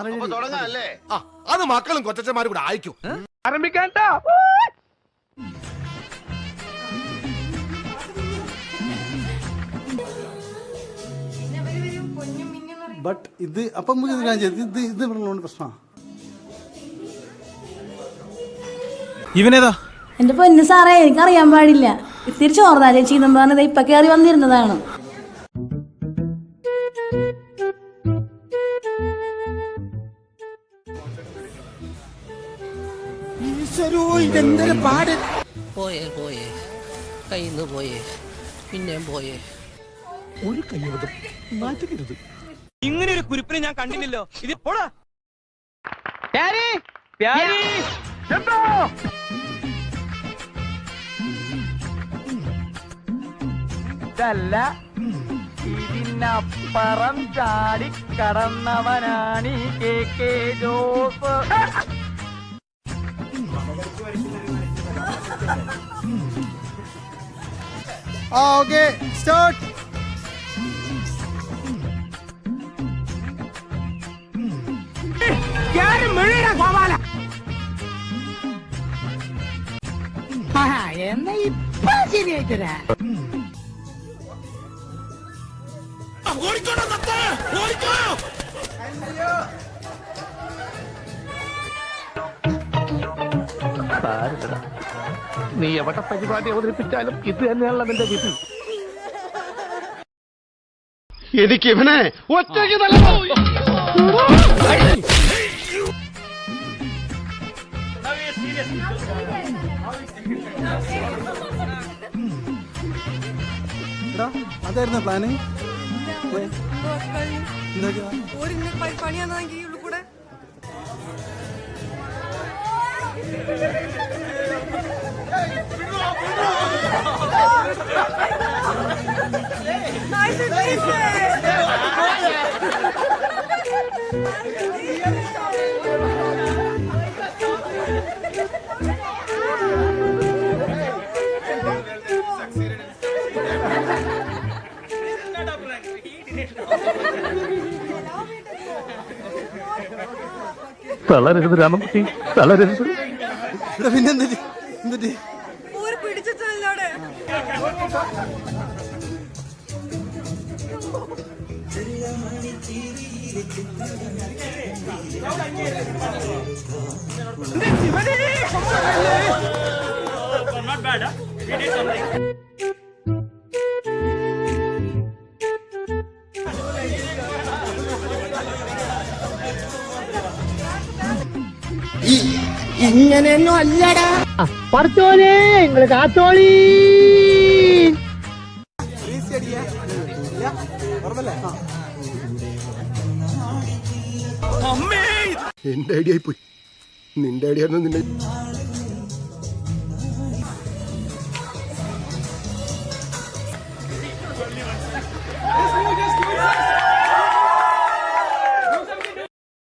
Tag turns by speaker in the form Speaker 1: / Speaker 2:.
Speaker 1: അത് മക്കളും കൊച്ചന്മാരും കൂടെ അയക്കും.
Speaker 2: ആരംഭിക്കാൻ.
Speaker 3: ബട്ട് ഇത് അപ്പം ഇത് പ്രശ്നമാണ്.
Speaker 4: ഇവനേതാ?
Speaker 5: എന്റെ പൊന്നു സാറേ, എനിക്കറിയാൻ പാടില്ല. ഇത്തിരി ചോർന്നാ ചേച്ചി എന്നും പറഞ്ഞത് ഇപ്പൊ കയറി വന്നിരുന്നതാണ്.
Speaker 6: പോയേ പോയേ കയ്യിന്ന് പോയേ പിന്നെയും പോയേ.
Speaker 1: ഒരു കയ്യബദ്ധം മാറ്റരുത്.
Speaker 2: ഇങ്ങനെ ഒരു കുരുപ്പിനെ ഞാൻ കണ്ടില്ലല്ലോ. ഇത് പോടാ. ഇതല്ല, ഇതിനപ്പുറം ചാടി കടന്നവനാണ് KK ജോസ്.
Speaker 3: Okay, start.
Speaker 6: എന്നാ ഇപ്പൊ ശരിയായിട്ടാ.
Speaker 2: നീ എവിടെ പരിപാടി അവതരിപ്പിച്ചാലും ഇത് തന്നെയാണല്ലോ നിന്റെ വിധി.
Speaker 1: എനിക്ക് ഇവനെ ഒറ്റയ്ക്ക്
Speaker 3: അതായിരുന്നു പ്ലാന്.
Speaker 2: തളരരുത് രാമൻകുട്ടി, തളരരുത്.
Speaker 3: പിന്നെന്തി
Speaker 6: ഇങ്ങനെയൊന്നും അല്ലടാ. പറത്തോലേ നിങ്ങള് കാത്തോളി.
Speaker 1: എന്റെ ഐഡിയ ആയി പോയി. നിന്റെ ഐഡിയ നിന്റെ